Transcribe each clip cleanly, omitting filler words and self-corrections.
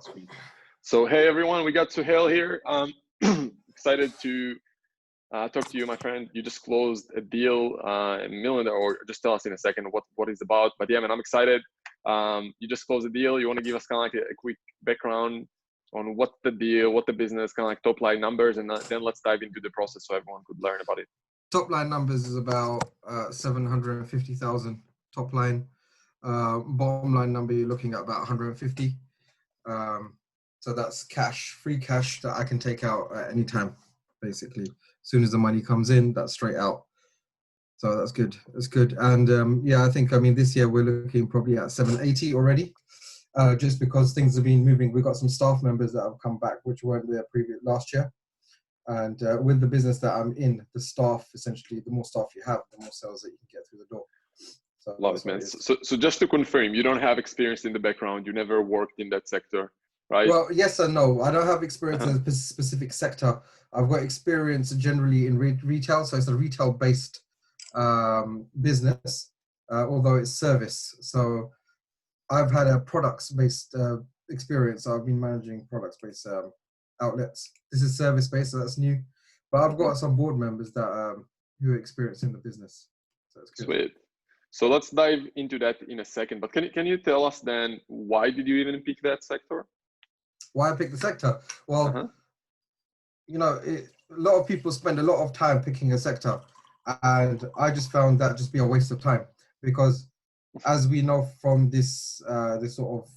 Sweet. So, hey everyone, we got Suhail here. Excited to talk to you, my friend. You just closed a deal, a million, or just tell us in a second what it's about. But yeah, man, I'm excited. You just closed a deal. You want to give us kind of like a quick background on what the deal, what the business, kind of like top line numbers, and then let's dive into the process so everyone could learn about it. Top line numbers is about 750,000 top line. Bottom line number, you're looking at about 150. So that's cash, free cash that I can take out at any time, basically. As soon as the money comes in, that's straight out. So that's good. That's good. And yeah, I mean, this year we're looking probably at 780 already, just because things have been moving. We've got some staff members that have come back, which weren't there last year. And with the business that I'm in, the staff, essentially, the more staff you have, the more sales that you can get through the door. So love it, man. So just to confirm, you don't have experience in the background. You never worked in that sector, right? Well, yes and no. I don't have experience in a specific sector. I've got experience generally in retail. So it's a retail-based business, although it's service. So I've had a products-based experience. I've been managing products-based outlets. This is service-based, so that's new. But I've got some board members that who are experienced in the business. So it's good. Sweet. So let's dive into that in a second. But can you tell us then, why did you even pick that sector? Why I picked the sector? Well, you know, a lot of people spend a lot of time picking a sector, and I just found that just be a waste of time, because as we know from this sort of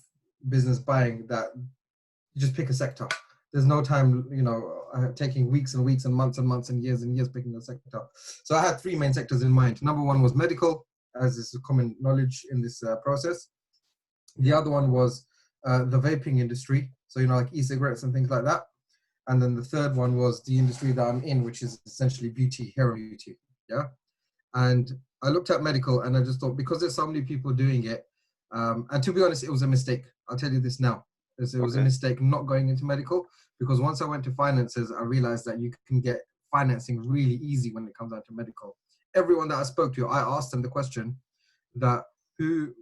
business buying, that you just pick a sector. There's no time, you know, taking weeks and weeks and months and years picking a sector. So I had three main sectors in mind. Number one was medical, as is common knowledge in this process. The other one was the vaping industry, so, you know, like e-cigarettes and things like that. And then the third one was the industry that I'm in, which is essentially beauty, hair and beauty. Yeah. And I looked at medical and I just thought, because there's so many people doing it, and to be honest, it was a mistake. I'll tell you this now. It was a mistake not going into medical, because once I went to finances, I realized that you can get financing really easy when it comes down to medical. Everyone that I spoke to, I asked them the question that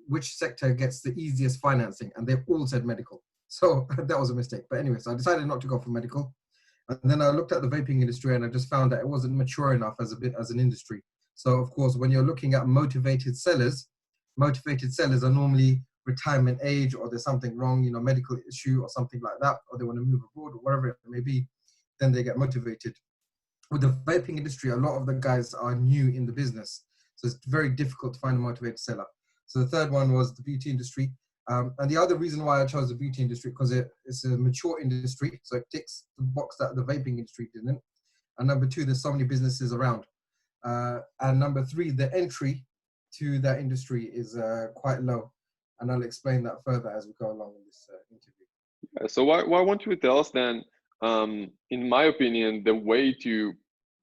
which sector gets the easiest financing, and they've all said medical. So that was a mistake. But anyway, so I decided not to go for medical. And then I looked at the vaping industry and I just found that it wasn't mature enough as an industry. So of course, when you're looking at motivated sellers are normally retirement age, or there's something wrong, you know, medical issue or something like that, or they want to move abroad or whatever it may be, then they get motivated. With the vaping industry, a lot of the guys are new in the business, so it's very difficult to find a motivated seller. So the third one was the beauty industry. And the other reason why I chose the beauty industry, because it's a mature industry, so it ticks the box that the vaping industry didn't. And number two, there's so many businesses around. And number three, the entry to that industry is quite low. And I'll explain that further as we go along in this interview. So why won't you tell us then, in my opinion, the way to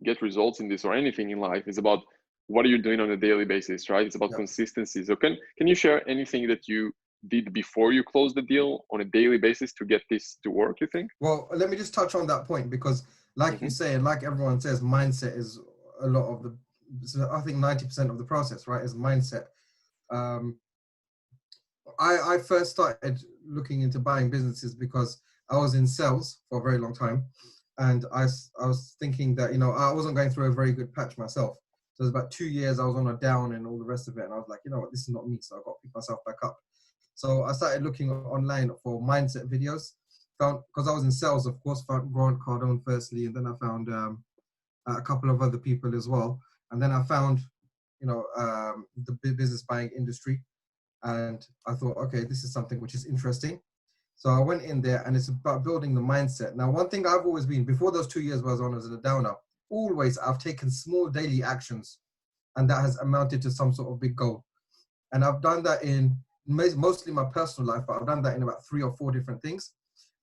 get results in this or anything in life is about what are you doing on a daily basis, right? It's about consistency. So can you share anything that you did before you closed the deal on a daily basis to get this to work, you think? Well, let me just touch on that point, because like you say, and like everyone says, mindset is a lot of the, I think 90% of the process, right, is mindset. I first started looking into buying businesses because I was in sales for a very long time. And I was thinking that, you know, I wasn't going through a very good patch myself. So it was about 2 years I was on a down and all the rest of it. And I was like, you know what, this is not me. So I got to pick myself back up. So I started looking online for mindset videos. Because I was in sales, of course, found Grant Cardone firstly, and then I found a couple of other people as well. And then I found, you know, the business buying industry. And I thought, okay, this is something which is interesting. So I went in there, and it's about building the mindset. Now, one thing I've always been, before those 2 years where I was on as a downer, always I've taken small daily actions, and that has amounted to some sort of big goal. And I've done that in mostly my personal life, but I've done that in about 3 or 4 different things.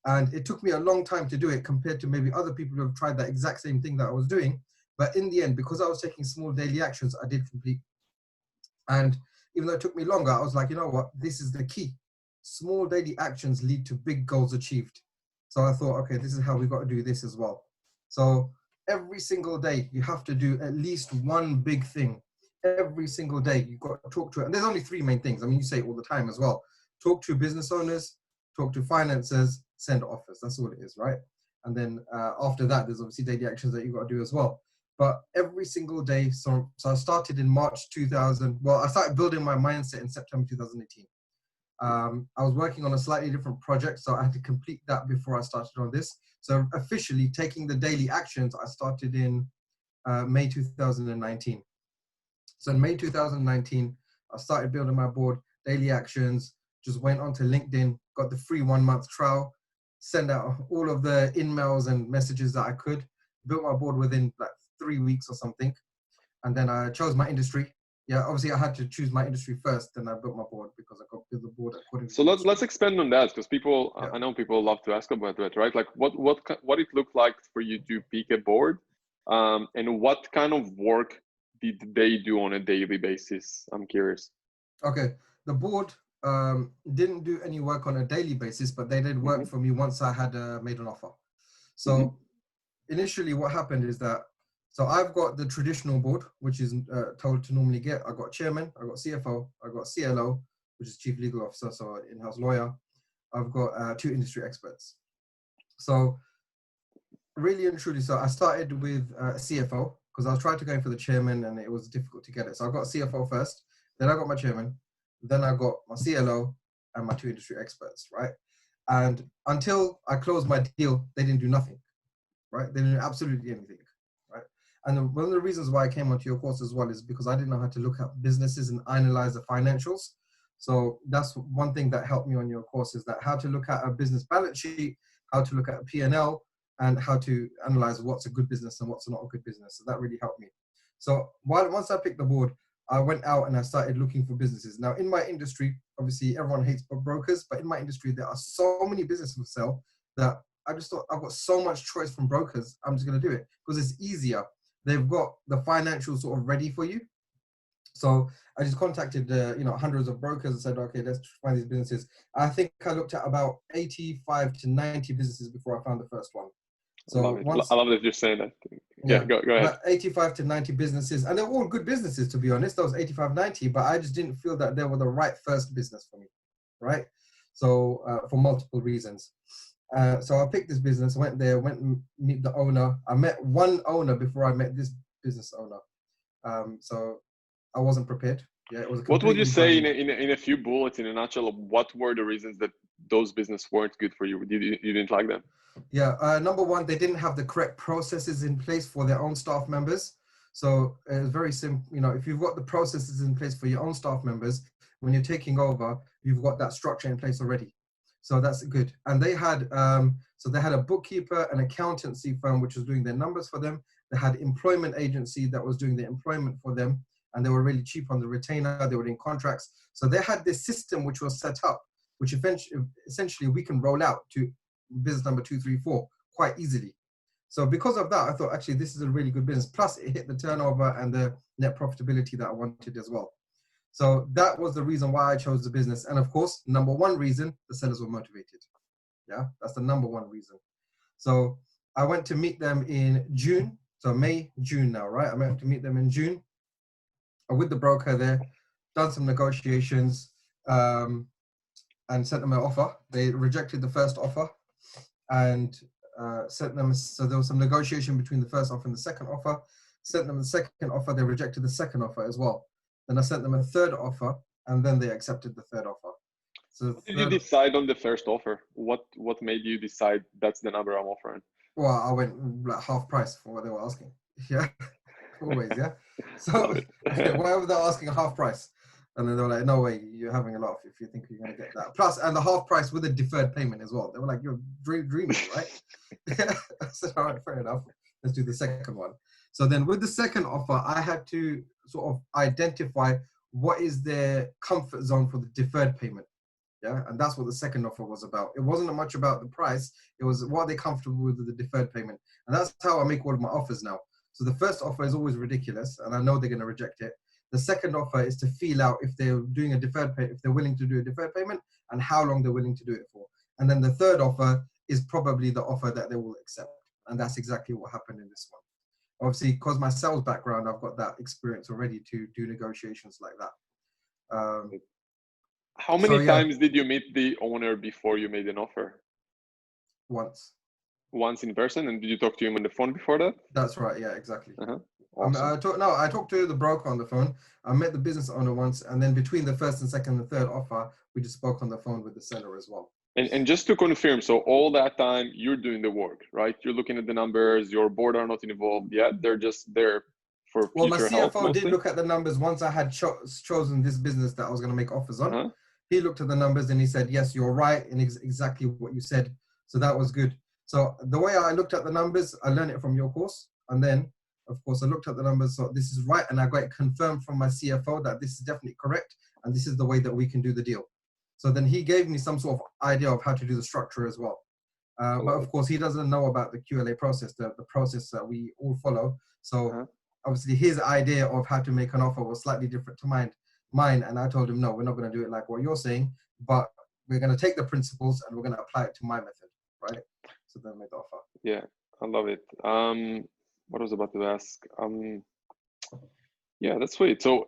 And it took me a long time to do it compared to maybe other people who have tried that exact same thing that I was doing. But in the end, because I was taking small daily actions, I did complete. And even though it took me longer, I was like, you know what, this is the key. Small daily actions lead to big goals achieved. So I thought, okay, this is how we got to do this as well. So every single day, you have to do at least one big thing. Every single day, you've got to talk to it. And there's only 3 main things. I mean, you say it all the time as well. Talk to business owners, talk to financiers, send offers. That's all it is, right? And then after that, there's obviously daily actions that you've got to do as well. But every single day, so I started in March 2000. Well, I started building my mindset in September 2018. I was working on a slightly different project, so I had to complete that before I started on this. So officially taking the daily actions, I started in May 2019. So in May 2019, I started building my board, daily actions, just went onto LinkedIn, got the free 1 month trial, sent out all of the emails and messages that I could, built my board within like 3 weeks or something. And then I chose my industry. Yeah, obviously I had to choose my industry first, then I built my board because I got to build the board according to. So let's expand on that, because people, yeah. I know people love to ask about that, right? Like what it looked like for you to pick a board, and what kind of work did they do on a daily basis? I'm curious. Okay, the board didn't do any work on a daily basis, but they did work for me once I had made an offer. So initially what happened is that, so I've got the traditional board, which is told to normally get. I got chairman, I got CFO, I got CLO, which is chief legal officer, so in-house lawyer. I've got 2 industry experts. So really and truly, so I started with CFO because I was trying to go for the chairman and it was difficult to get it. So I got CFO first, then I got my chairman, then I got my CLO and my 2 industry experts, right? And until I closed my deal, they didn't do nothing, right? They didn't do absolutely anything, right? And one of the reasons why I came onto your course as well is because I didn't know how to look at businesses and analyze the financials. So that's one thing that helped me on your course, is that how to look at a business balance sheet, how to look at a P&L, and how to analyze what's a good business and what's not a good business. So that really helped me. So once I picked the board, I went out and I started looking for businesses. Now in my industry, obviously everyone hates brokers, but in my industry, there are so many businesses for sale that I just thought, I've got so much choice from brokers, I'm just gonna do it because it's easier. They've got the financials sort of ready for you. So I just contacted hundreds of brokers and said, okay, let's find these businesses. I think I looked at about 85 to 90 businesses before I found the first one. So I love that you're saying that. Yeah, go ahead. About 85 to 90 businesses, and they're all good businesses, to be honest. Those 85, 90, but I just didn't feel that they were the right first business for me, right? So for multiple reasons. So I picked this business, went there, went and meet the owner. I met one owner before I met this business owner. So I wasn't prepared. Yeah, it was. What would you say in a few bullets, in a nutshell, what were the reasons that those businesses weren't good for you? You didn't like them? Yeah, number one, they didn't have the correct processes in place for their own staff members. So it's very simple. If you've got the processes in place for your own staff members, when you're taking over, you've got that structure in place already. So that's good. And they had, they had a bookkeeper, an accountancy firm, which was doing their numbers for them. They had employment agency that was doing the employment for them. And they were really cheap on the retainer. They were doing contracts. So they had this system which was set up, which essentially we can roll out to business number 2, 3, 4 quite easily. So because of that, I thought actually this is a really good business. Plus it hit the turnover and the net profitability that I wanted as well. So that was the reason why I chose the business. And of course, number one reason, the sellers were motivated. Yeah, that's the number one reason. So I went to meet them in June. So May, June now, right? I went to meet them in June. I'm with the broker there, done some negotiations, and sent them an offer. They rejected the first offer and sent them, so there was some negotiation between the first offer and the second offer. Sent them the second offer, they rejected the second offer as well. Then I sent them a third offer, and then they accepted the third offer. So did you decide on the first offer? What made you decide that's the number I'm offering? Well, I went like half price for what they were asking. Yeah, always, yeah. So whatever they're asking, half price. And then they were like, no way, you're having a laugh if you think you're going to get that. Plus, and the half price with a deferred payment as well. They were like, you're dreaming, right? I said, all right, fair enough. Let's do the second one. So then with the second offer, I had to sort of identify what is their comfort zone for the deferred payment. Yeah, and that's what the second offer was about. It wasn't much about the price. It was what are they comfortable with the deferred payment. And that's how I make all of my offers now. So the first offer is always ridiculous, and I know they're going to reject it. The second offer is to feel out if they're doing a deferred pay, if they're willing to do a deferred payment, and how long they're willing to do it for. And then the third offer is probably the offer that they will accept. And that's exactly what happened in this one. Obviously, because my sales background, I've got that experience already to do negotiations like that. How So many yeah, times did you meet the owner before you made an offer? once. Once in person, and did you talk to him on the phone before that? That's right. Yeah, exactly. Awesome. I talked to the broker on the phone. I met the business owner once, and then between the first and second and third offer, we just spoke on the phone with the seller as well. And just to confirm, so all that time you're doing the work, right? You're looking at the numbers, your board are not involved yet. They're just there for Well, my future help CFO did mostly. look at the numbers once I had chosen this business that I was going to make offers on. Uh-huh. He looked at the numbers and he said, yes, you're right in exactly what you said. So that was good. So the way I looked at the numbers, I learned it from your course. And then, of course, I looked at the numbers. So this is right. And I got it confirmed from my CFO that this is definitely correct. And this is the way that we can do the deal. So then he gave me some sort of idea of how to do the structure as well. But of course, he doesn't know about the QLA process, the process that we all follow. So obviously his idea of how to make an offer was slightly different to mine. And I told him, no, we're not going to do it like what you're saying, but we're going to take the principles and we're going to apply it to my method, right? So then make the offer. Yeah, I love it. What I was about to ask. Yeah, that's sweet. So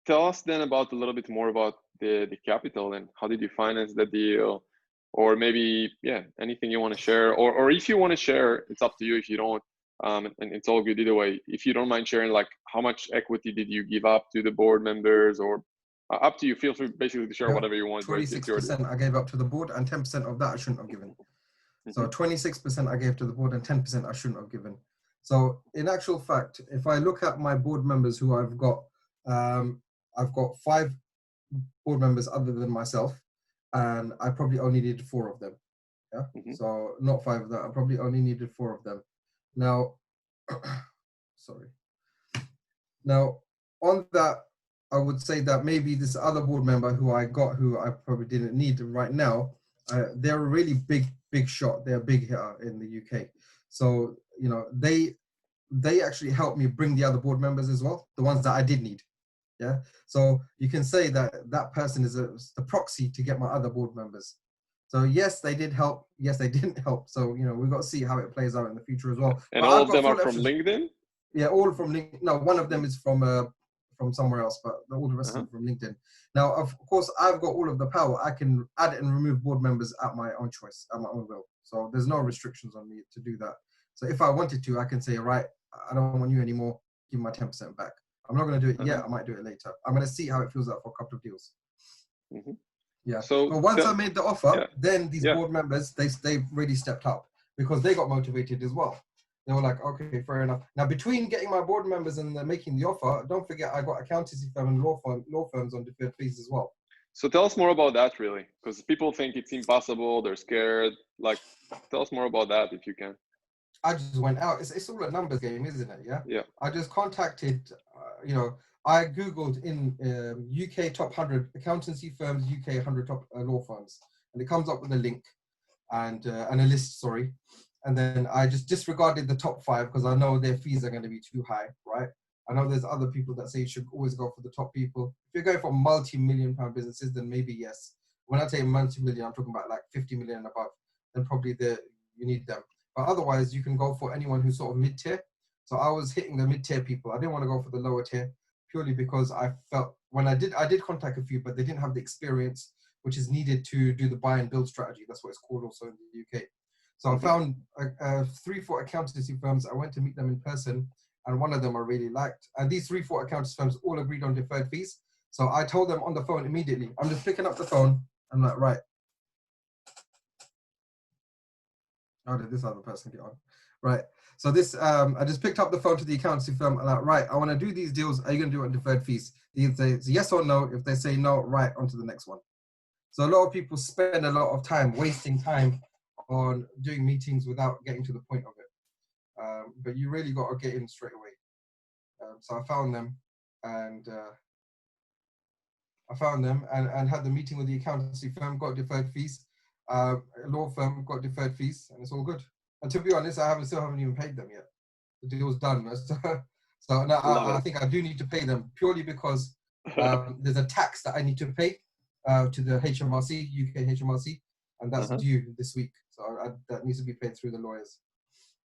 tell us then about a little bit more about the capital and how did you finance the deal? Or maybe, yeah, anything you want to share, or if you want to share, it's up to you. If you don't, and it's all good either way. If you don't mind sharing, like how much equity did you give up to the board members, or up to you. Feel free basically to share whatever you want. 26% I gave up to the board, and 10% of that I shouldn't have given. So 26% I gave to the board, and 10% I shouldn't have given. So in actual fact, if I look at my board members who I've got 5 board members other than myself, and I probably only needed 4 of them. Yeah. So not 5 of that. I probably only needed 4 of them. Now, sorry. Now, on that, I would say that maybe this other board member who I probably didn't need right now, they're a really big shot. They're a big hitter in the UK. So, you know, they actually helped me bring the other board members as well, the ones that I did need. Yeah. So you can say that that person is the proxy to get my other board members. So yes, they did help. Yes, they didn't help. So, you know, we've got to see how it plays out in the future as well. And but all of them are from LinkedIn? Yeah, all from LinkedIn. No, one of them is from somewhere else, but all the rest are from LinkedIn. Now, of course, I've got all of the power. I can add and remove board members at my own choice, at my own will. So there's no restrictions on me to do that. So if I wanted to, I can say, right, I don't want you anymore. Give my 10% back. I'm not going to do it yet. I might do it later. I'm going to see how it feels out for a couple of deals. Yeah. So but once I made the offer, then these board members, they really stepped up because they got motivated as well. They were like, okay, fair enough. Now, between getting my board members and making the offer, don't forget I got accountancy firm and law firms on deferred fees as well. So tell us more about that, really, because people think it's impossible. They're scared. Like, tell us more about that if you can. I just went out. It's all a numbers game, isn't it? Yeah. Yeah. I just contacted, I Googled in UK top 100 accountancy firms, UK 100 top law firms, and it comes up with a link and a list, sorry. And then I just disregarded the top 5 because I know their fees are going to be too high, right? I know there's other people that say you should always go for the top people. If you're going for multi-million-pound businesses, then maybe yes. When I say multi-million, I'm talking about like 50 million and above. Then probably you need them. But otherwise, you can go for anyone who's sort of mid-tier. So I was hitting the mid-tier people. I didn't want to go for the lower tier purely because I felt when I did contact a few, but they didn't have the experience which is needed to do the buy and build strategy. That's what it's called also in the UK. So I found 3-4 accountancy firms. I went to meet them in person, and one of them I really liked. And these 3-4 accountancy firms all agreed on deferred fees. So I told them on the phone immediately. I'm just picking up the phone. I'm like, right. How did this other person get on? Right. So this, I just picked up the phone to the accountancy firm. I'm like, right, I want to do these deals. Are you going to do it on deferred fees? If they say yes or no. If they say no, right, on to the next one. So a lot of people spend a lot of time wasting time on doing meetings without getting to the point of it. But you really got to get in straight away. So I found them and had the meeting with the accountancy firm, got deferred fees. A law firm got deferred fees, and it's all good. And to be honest, I still haven't even paid them yet. The deal's done. So now I think I do need to pay them purely because there's a tax that I need to pay to the HMRC, UK HMRC, and that's due this week. So that needs to be paid through the lawyers.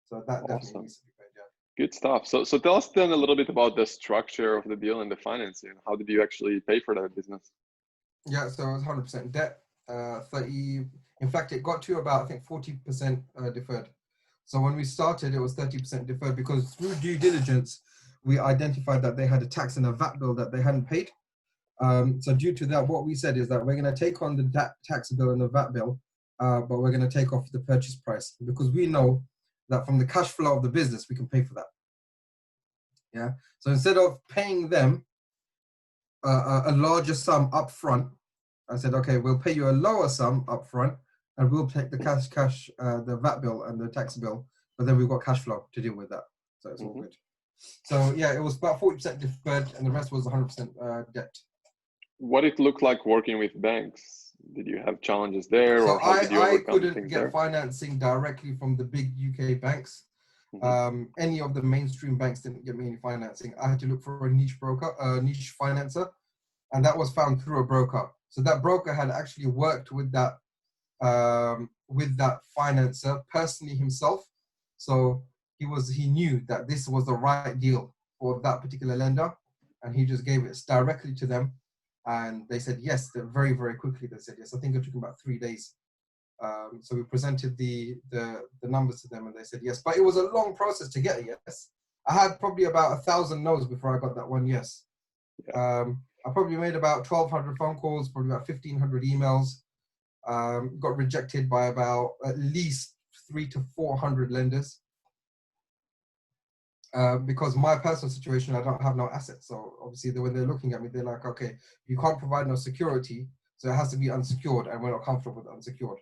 So that definitely needs to be paid, yeah. Good stuff. So tell us then a little bit about the structure of the deal and the financing. How did you actually pay for that business? Yeah, so it was 100% debt, 30, in fact, it got to about, I think, 40% deferred. So when we started, it was 30% deferred because through due diligence, we identified that they had a tax and a VAT bill that they hadn't paid. So due to that, what we said is that we're going to take on the tax bill and the VAT bill, but we're going to take off the purchase price because we know that from the cash flow of the business, we can pay for that. Yeah. So instead of paying them a larger sum up front, I said, okay, we'll pay you a lower sum up front and we'll take the the VAT bill and the tax bill, but then we've got cash flow to deal with that. So it's all good. So yeah, it was about 40% deferred and the rest was 100% debt. What it looked like working with banks? Did you have challenges there, So or how did you I overcome couldn't things get there? financing directly from the big UK banks. Any of the mainstream banks didn't give me any financing. I had to look for a niche broker, a niche financer, and that was found through a broker. So that broker had actually worked with that financer personally himself. So he knew that this was the right deal for that particular lender, and he just gave it directly to them, and they said yes. Very very quickly they said yes. I think it took about 3 days. So we presented the numbers to them, and they said yes. But it was a long process to get a yes. I had probably about 1,000 no's before I got that one yes. I probably made about 1,200 phone calls, probably about 1,500 emails. Got rejected by about at least 300 to 400 lenders. Because my personal situation, I don't have no assets. So obviously when they're looking at me, they're like, okay, you can't provide no security, so it has to be unsecured, and we're not comfortable with unsecured.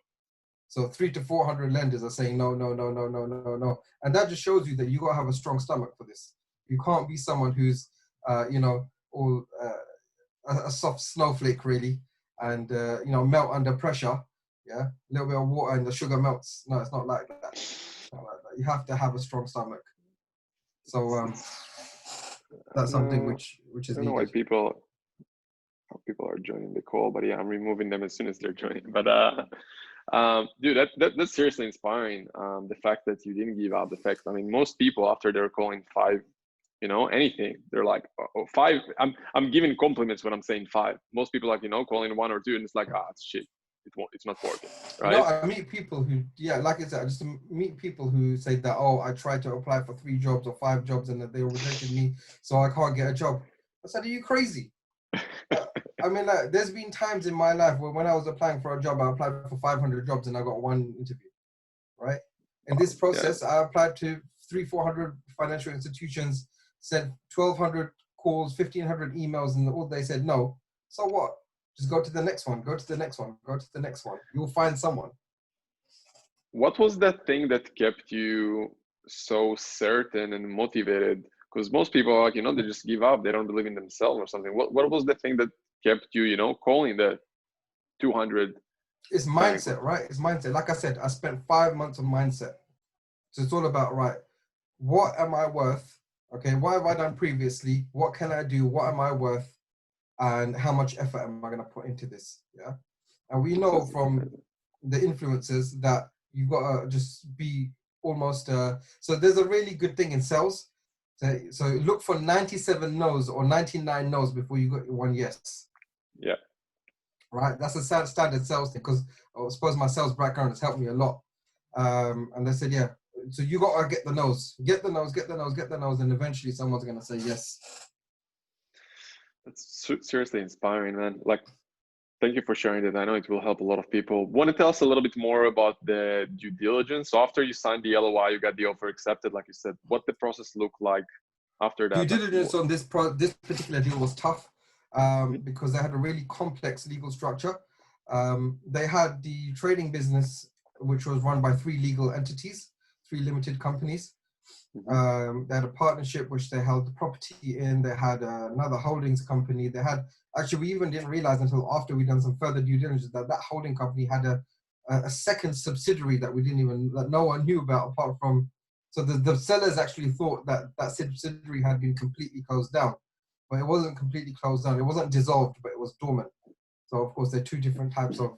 So 300 to 400 lenders are saying no, no, no, no, no, no, no. And that just shows you that you got to have a strong stomach for this. You can't be someone who's, all a soft snowflake really, and melt under pressure. Yeah, a little bit of water and the sugar melts. No, it's not like that. It's not like that. You have to have a strong stomach. So that's something which is I don't know why needed. how people are joining the call, but yeah, I'm removing them as soon as they're joining. But dude, that's seriously inspiring. The fact that you didn't give up. The fact, I mean, most people after they're calling 5, anything, they're like, oh, 5. I'm giving compliments when I'm saying 5. Most people like, calling 1 or 2, and it's like, it's shit. It's not working, right? No, I meet people who, like I said, I just meet people who say that, oh, I tried to apply for 3 jobs or 5 jobs and that they rejected me, so I can't get a job. I said, are you crazy? I mean, like, there's been times in my life where when I was applying for a job, I applied for 500 jobs and I got 1 interview, right? In this process, I applied to 300-400 financial institutions, sent 1,200 calls, 1,500 emails, and all they said no. So what? Just go to the next one, go to the next one, go to the next one. You'll find someone. What was that thing that kept you so certain and motivated? Because most people are like, they just give up. They don't believe in themselves or something. What was the thing that kept you, calling the 200? It's mindset, right? It's mindset. Like I said, I spent 5 months on mindset. So it's all about, right, what am I worth? Okay, what have I done previously? What can I do? What am I worth? And how much effort am I going to put into this? Yeah. And we know from the influencers that you got to just be almost, so there's a really good thing in sales. So look for 97 no's or 99 no's before you got your 1 yes. Yeah. Right. That's a standard sales thing, because I suppose my sales background has helped me a lot. And they said, yeah, so you got to get the no's, get the no's, get the no's, get the no's, and eventually someone's going to say yes. That's seriously inspiring, man. Like, thank you for sharing that. I know it will help a lot of people. Want to tell us a little bit more about the due diligence? So after you signed the LOI, you got the offer accepted, like you said, what the process looked like after that? Due diligence on this particular deal was tough because they had a really complex legal structure. They had the trading business, which was run by 3 legal entities, 3 limited companies. They had a partnership which they held the property in. They had another holdings company. They had, actually, we even didn't realize until after we'd done some further due diligence that holding company had a second subsidiary that no one knew about apart from. So the sellers actually thought that subsidiary had been completely closed down, but it wasn't completely closed down. It wasn't dissolved, but it was dormant. So of course, there are 2 different types of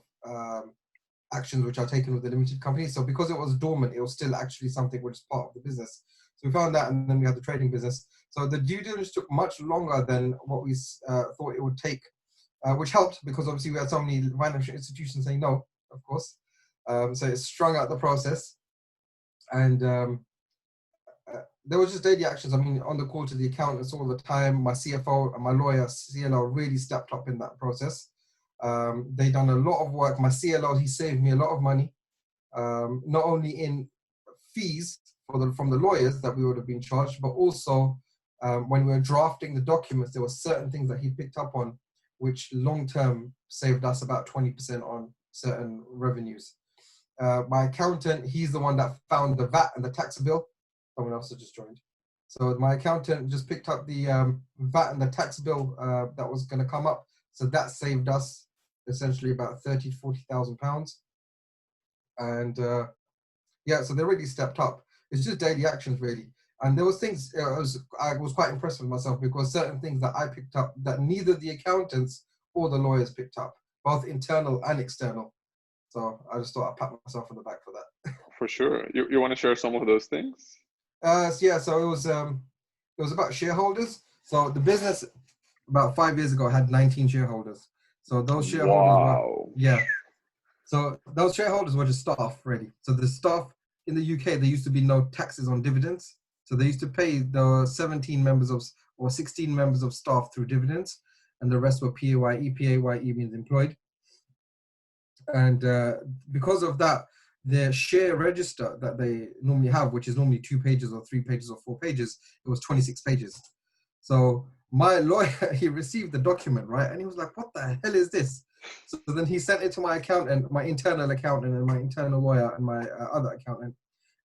actions which are taken with the limited company. So because it was dormant, it was still actually something which is part of the business. So we found that, and then we had the trading business. So the due diligence took much longer than what we thought it would take. which helped because obviously we had so many financial institutions saying no, of course. So it strung out the process. And there was just daily actions. I mean, on the call to the accountants all the time, my CFO and my lawyer, CLO, really stepped up in that process. They done a lot of work. My CLO, he saved me a lot of money, not only in fees from the lawyers that we would have been charged, but also when we were drafting the documents, there were certain things that he picked up on, which long-term saved us about 20% on certain revenues. My accountant, he's the one that found the VAT and the tax bill. Someone else has just joined. So my accountant just picked up the VAT and the tax bill that was going to come up. So that saved us essentially about 30 to 40,000 pounds. And yeah, so they really stepped up. It's just daily actions really. And there was things, I was quite impressed with myself because certain things that I picked up that neither the accountants or the lawyers picked up, both internal and external. So I just thought I'd pat myself on the back for that. For sure. You want to share some of those things? Yeah, so it was about shareholders. So the business about 5 years ago had 19 shareholders. So those shareholders were, yeah. So those shareholders were just staff really. So the staff in the UK, there used to be no taxes on dividends. So they used to pay the 17 members of, or 16 members of staff through dividends, and the rest were PAYE. PAYE means employed. And because of that, the share register that they normally have, which is normally 2 pages or 3 pages or 4 pages, it was 26 pages. So my lawyer, he received the document, right? And he was like, what the hell is this? So then he sent it to my accountant, my internal accountant and my internal lawyer and my other accountant.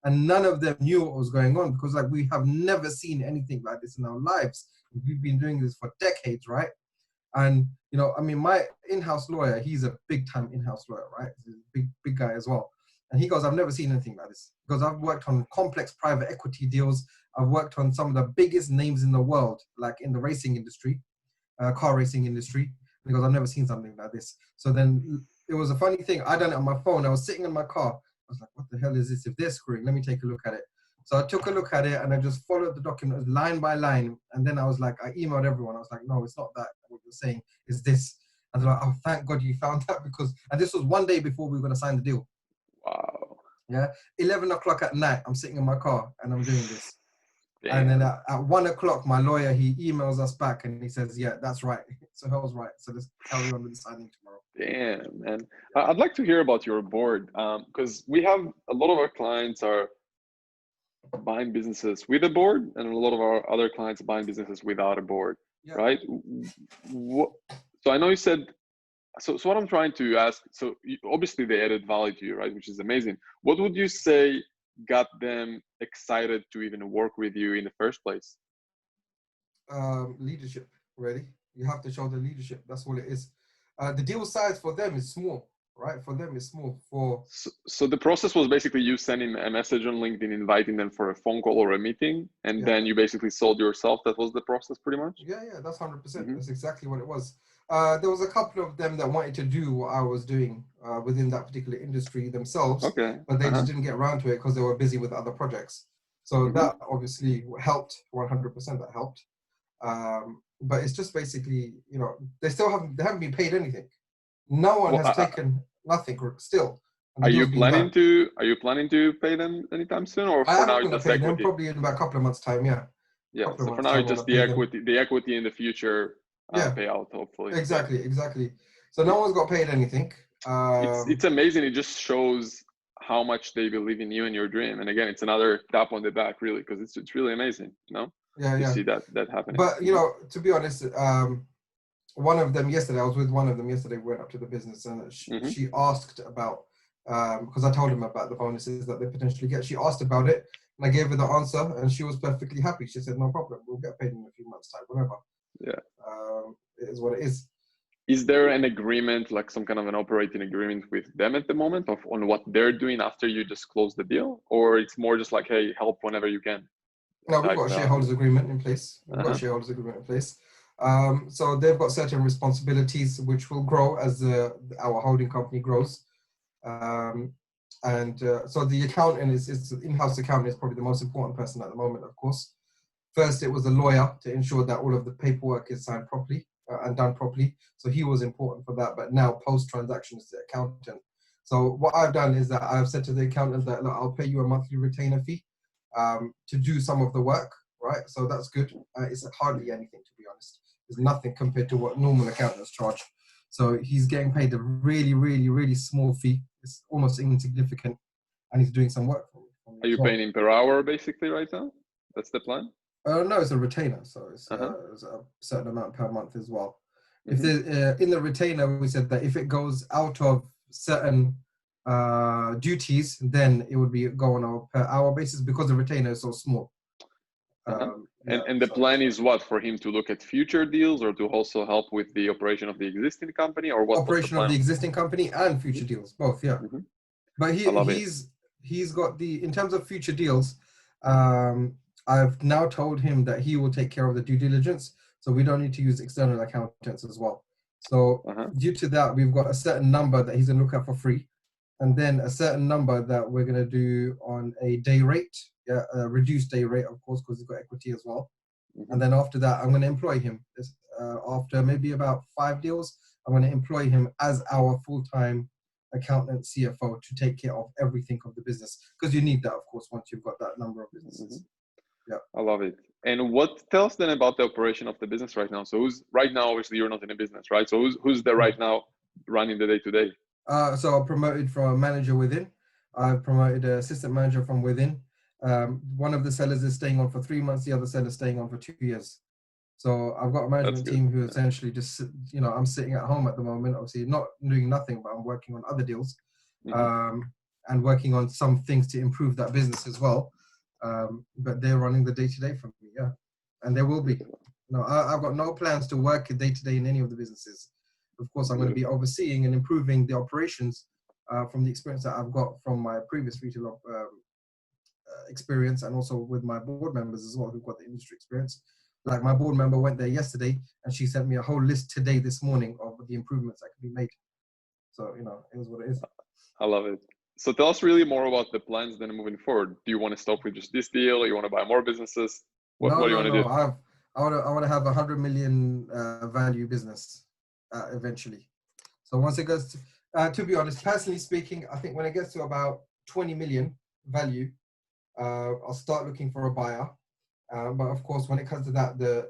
And none of them knew what was going on because like we have never seen anything like this in our lives. We've been doing this for decades, right? And, you know, I mean, my in-house lawyer, he's a big-time in-house lawyer, right? He's a big guy as well. And he goes, I've never seen anything like this. Because I've worked on complex private equity deals. I've worked on some of the biggest names in the world, like in the racing industry, car racing industry. Because I've never seen something like this. So then it was a funny thing. I done it on my phone. I was sitting in my car. I was like, what the hell is this? If they're screwing, let me take a look at it. So I took a look at it and I just followed the document line by line. And then I was like, I emailed everyone. I was like, no, it's not that. What you're saying is this. And they're like, oh, thank God you found that because, and this was one day before we were going to sign the deal. Wow. Yeah. 11 o'clock at night, I'm sitting in my car and I'm doing this. Damn. And then at 1 o'clock, my lawyer, he emails us back and he says, yeah, that's right. So I was right. So let's carry on with the signing tomorrow. Damn, man. I'd like to hear about your board because we have a lot of our clients are buying businesses with a board and a lot of our other clients buying businesses without a board, yeah. Right? So I know you said, so what I'm trying to ask, so obviously they added value to you, right? Which is amazing. What would you say got them excited to even work with you in the first place? Leadership, really. You have to show the leadership. That's all it is. The deal size for them is small, right? For them, it's small. So the process was basically you sending a message on LinkedIn, inviting them for a phone call or a meeting, and then you basically sold yourself. That was the process, pretty much. Yeah, that's 100%. That's exactly what it was. There was a couple of them that wanted to do what I was doing within that particular industry themselves, but they just didn't get around to it because they were busy with other projects. So that obviously helped. 100% that helped. But it's just basically, you know, they haven't been paid anything. No one has taken nothing still. Are you planning to pay them anytime soon, or for now just pay them probably in about a couple of months' time? Yeah. Yeah. So for now, it's just the equity in the future payout, hopefully. Exactly. So no one's got paid anything. It's amazing. It just shows how much they believe in you and your dream. And again, it's another tap on the back, really, because it's really amazing, you know. You see that happening. But you know, to be honest, one of them yesterday, I was with one of them yesterday, went up to the business and she asked about, because I told him about the bonuses that they potentially get. She asked about it and I gave her the answer and she was perfectly happy. She said, no problem, we'll get paid in a few months' time, whatever. Yeah. It is what it is. Is there an agreement, like some kind of an operating agreement with them at the moment on what they're doing after you just close the deal? Or it's more just like, hey, help whenever you can? No, we've got a shareholders agreement in place. So they've got certain responsibilities which will grow as our holding company grows. So the accountant is in-house accountant is probably the most important person at the moment, of course. First, it was a lawyer to ensure that all of the paperwork is signed properly. and done properly. So he was important for that. But now post-transaction is the accountant. So what I've done is that I've said to the accountant that, look, I'll pay you a monthly retainer fee to do some of the work, right? So that's good. It's hardly anything, to be honest. It's nothing compared to what normal accountants charge. So he's getting paid a really, really, really small fee. It's almost insignificant, and he's doing some work for me. Are you paying him per hour basically right now? That's the plan? No, it's a retainer, so it's a certain amount per month as well. If there's in the retainer, we said that if it goes out of certain duties, then it would be go on a per hour basis because the retainer is so small. And the plan is what, for him to look at future deals or to also help with the operation of the existing company, or what? Operation of the existing company and future deals, both, yeah. But he's got in terms of future deals, I've now told him that he will take care of the due diligence, so we don't need to use external accountants as well. So due to that, we've got a certain number that he's gonna look at for free, and then a certain number that we're gonna do on a day rate, a reduced day rate, of course, because he's got equity as well. And then after that, I'm gonna employ him. After maybe about 5 deals, I'm gonna employ him as our full-time accountant CFO to take care of everything of the business, because you need that, of course, once you've got that number of businesses. Yeah, I love it. And what tells then about the operation of the business right now? So who's right now? Obviously, you're not in a business, right? So who's the right now running the day to day? So I promoted from a manager within. I've promoted an assistant manager from within. One of the sellers is staying on for 3 months. The other seller is staying on for 2 years. So I've got a management team who essentially just, I'm sitting at home at the moment, obviously not doing nothing, but I'm working on other deals and working on some things to improve that business as well. But they're running the day-to-day for me, yeah. And there will be. I've got no plans to work day-to-day in any of the businesses. Of course, I'm going to be overseeing and improving the operations from the experience that I've got from my previous retail experience, and also with my board members as well, who've got the industry experience. Like my board member went there yesterday, and she sent me a whole list this morning of the improvements that can be made. So, it is what it is. I love it. So tell us really more about the plans then moving forward. Do you want to stop with just this deal, or you want to buy more businesses? What do you want to do? I want to have a 100 million value business eventually. So once it goes to be honest, personally speaking, I think when it gets to about 20 million value, I'll start looking for a buyer. But of course, when it comes to that,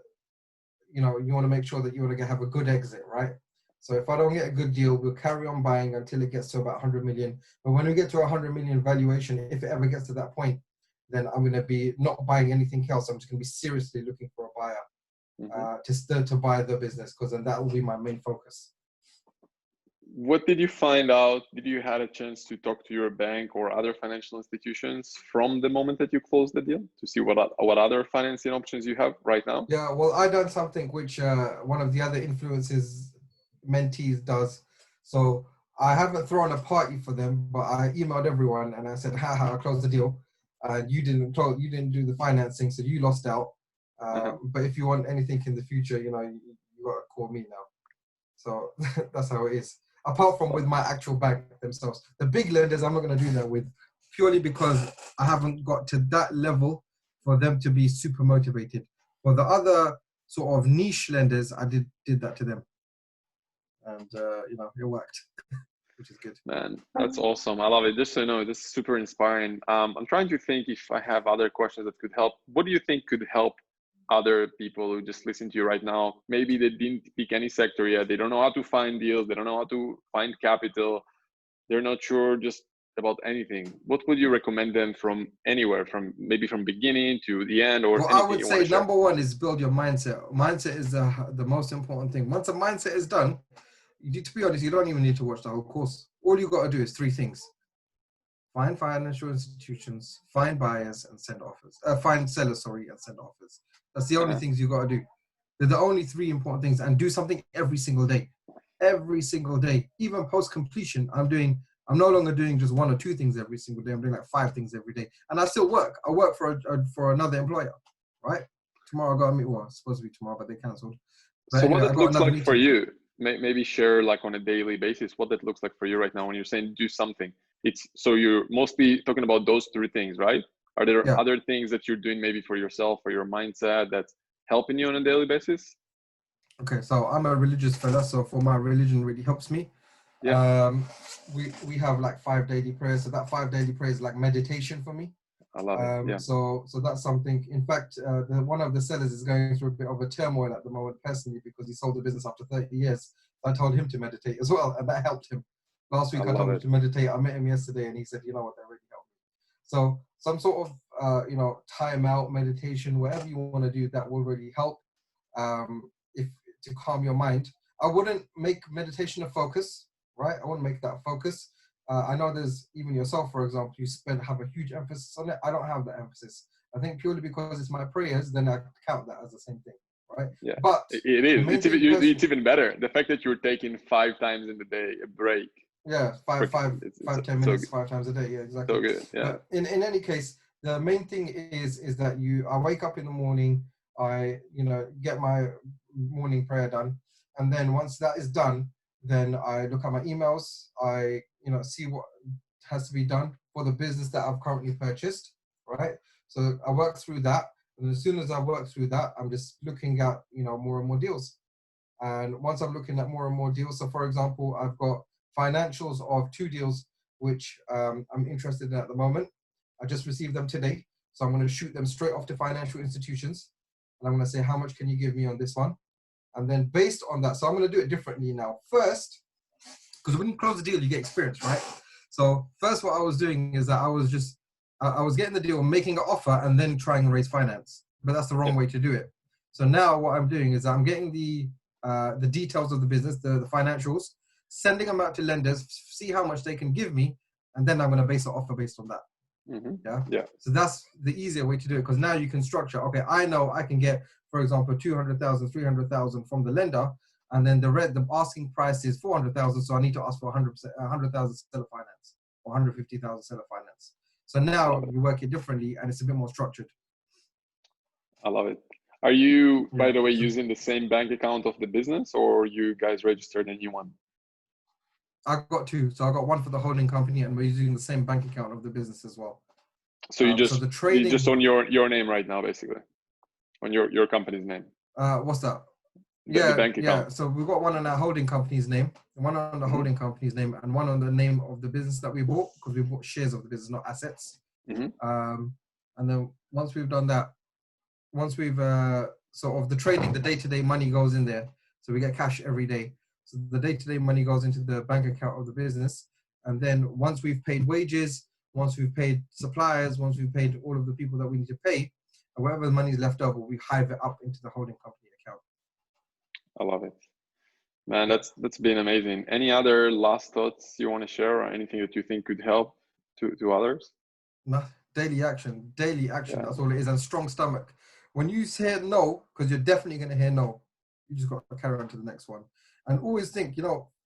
you want to make sure that you want to have a good exit, right? So if I don't get a good deal, we'll carry on buying until it gets to about 100 million. But when we get to 100 million valuation, if it ever gets to that point, then I'm going to be not buying anything else. I'm just going to be seriously looking for a buyer to buy the business, because then that will be my main focus. What did you find out? Did you had a chance to talk to your bank or other financial institutions from the moment that you closed the deal to see what other financing options you have right now? Yeah, well, I done something which one of the other influences mentees does. So I haven't thrown a party for them, but I emailed everyone and I said, I closed the deal. You didn't do the financing, so you lost out. But if you want anything in the future, you gotta call me now. So that's how it is. Apart from with my actual bank themselves, the big lenders, I'm not going to do that with, purely because I haven't got to that level for them to be super motivated. For the other sort of niche lenders, I did that to them, and it worked, which is good. Man, that's awesome. I love it. Just so you know, this is super inspiring. I'm trying to think if I have other questions that could help. What do you think could help other people who just listen to you right now? Maybe they didn't pick any sector yet. They don't know how to find deals. They don't know how to find capital. They're not sure just about anything. What would you recommend them from anywhere, from beginning to the end, or I would say number one is build your mindset. Mindset is the most important thing. Once a mindset is done, to be honest, you don't even need to watch the whole course. All you got to do is 3 things. Find financial institutions, find buyers, and send offers. Find sellers, and send offers. That's the only things you got to do. They're the only 3 important things, and do something every single day. Every single day. Even post-completion, I'm no longer doing just 1 or 2 things every single day. I'm doing like 5 things every day. And I still work. I work for another employer, right? Tomorrow I got to meet, it's supposed to be tomorrow, but they cancelled. So what it looks like for you, maybe share like on a daily basis, what that looks like for you right now when you're saying do something. So you're mostly talking about those 3 things, right? Are there other things that you're doing maybe for yourself or your mindset that's helping you on a daily basis? Okay, so I'm a religious fella, so for my religion really helps me. Yeah, We have like 5 daily prayers, so that 5 daily prayers is like meditation for me. I love it. Yeah, So that's something. In fact, one of the sellers is going through a bit of a turmoil at the moment personally because he sold the business after 30 years. I told him to meditate as well, and that helped him. Last I week I love told him it. to meditate. I met him yesterday, and he said, "You know what? That really helped." So some sort of time out meditation, whatever you want to do, that will really help. If to calm your mind, I wouldn't make meditation a focus, right? I wouldn't make that a focus. I know there's even yourself, for example, you have a huge emphasis on it. I don't have that emphasis. I think purely because it's my prayers, then I count that as the same thing, right? Yeah, But it the is. main It's even thing it's personally, even better. The fact that you're taking 5 times in the day a break. yeah, five, five, It's five, 10 so minutes, good. 5 times a day, yeah, So exactly. good. Yeah. But in any case, the main thing is that I wake up in the morning, I get my morning prayer done, and then once that is done, then I look at my emails, I see what has to be done for the business that I've currently purchased, right? So I work through that, and as soon as I work through that, I'm just looking at more and more deals. And once I'm looking at more and more deals, so for example, I've got financials of 2 deals which I'm interested in at the moment. I just received them today, so I'm going to shoot them straight off to financial institutions, and I'm going to say, how much can you give me on this one? And then based on that, so I'm going to do it differently now. First, because when you close the deal, you get experience, right? So first, what I was doing is that I was getting the deal, making an offer, and then trying to raise finance. But that's the wrong Yeah. way to do it. So now what I'm doing is I'm getting the details of the business, the financials, sending them out to lenders, see how much they can give me, and then I'm going to base an offer based on that. Mm-hmm. Yeah. Yeah. So that's the easier way to do it, because now you can structure. Okay, I know I can get, for example, 200,000, 300,000 from the lender, and then the asking price is 400,000. So I need to ask for 100,000 seller finance or 150,000 seller finance. So I love now it. you work it differently, and it's a bit more structured. I love it. Are you, by Yeah. the way, So using the same bank account of the business, or you guys registered a new one? I got 2. So I got one for the holding company, and we're using the same bank account of the business as well. So So the you just trading, own your name right now, basically, on your company's name, what's that? the Yeah, bank yeah. account. So we've got one on our holding company's name, one on the Mm-hmm. holding company's name, and one on the name of the business that we bought, because we bought shares of the business, not assets. Mm-hmm. And then once we've done that, once we've sort of the trading, the day-to-day money goes in there. So we get cash every day. So the day-to-day money goes into the bank account of the business. And then once we've paid wages, once we've paid suppliers, once we've paid all of the people that we need to pay, and whatever the money is left over, we hive it up into the holding company account. I love it. Man, Yeah. that's been amazing. Any other last thoughts you want to share, or anything that you think could help to others? No, daily action, daily action. Yeah. That's all it is. And strong stomach. When you hear no, because you're definitely going to hear no, you just got to carry on to the next one. And always think,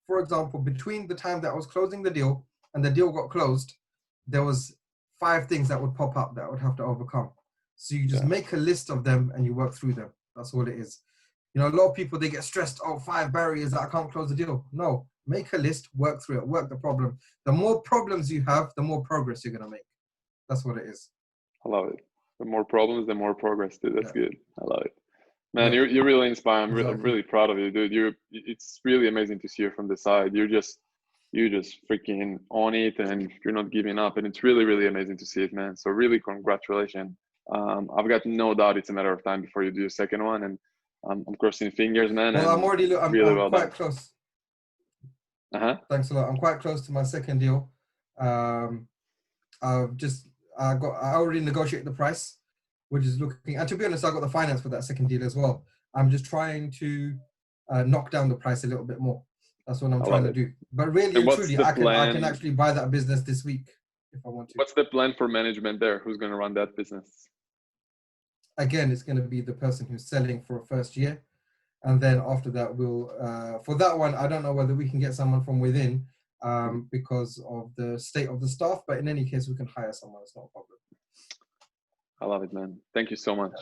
for example, between the time that I was closing the deal and the deal got closed, there was 5 things that would pop up that I would have to overcome. So you just Yeah. make a list of them and you work through them. That's all it is. A lot of people, they get stressed. Oh, 5 barriers that I can't close the deal. No, make a list, work through it, work the problem. The more problems you have, the more progress you're going to make. That's what it is. I love it. The more problems, the more progress, dude. That's Yeah, good. I love it. Man, yeah, you're really inspiring. I'm exactly. really proud of you, dude. It's really amazing to see you from the side. You just freaking on it, and you're not giving up, and it's really, really amazing to see it, man. So really, congratulations. I've got no doubt it's a matter of time before you do a second one, and I'm crossing fingers, man. Well, And really I'm well done. quite close. Uh-huh. Thanks a lot. I'm quite close to my second deal. Um, I've just I already negotiated the price, which is looking. And to be honest, I got the finance for that second deal as well. I'm just trying to knock down the price a little bit more. That's what I'm I trying love to it. do. But really And and what's truly, the I can plan? actually buy that business this week if I want to. What's the plan for management there? Who's going to run that business? Again, it's going to be the person who's selling for a first year. And then after that, we'll, for that one, I don't know whether we can get someone from within because of the state of the staff. But in any case, we can hire someone. It's not a problem. I love it, man. Thank you so much.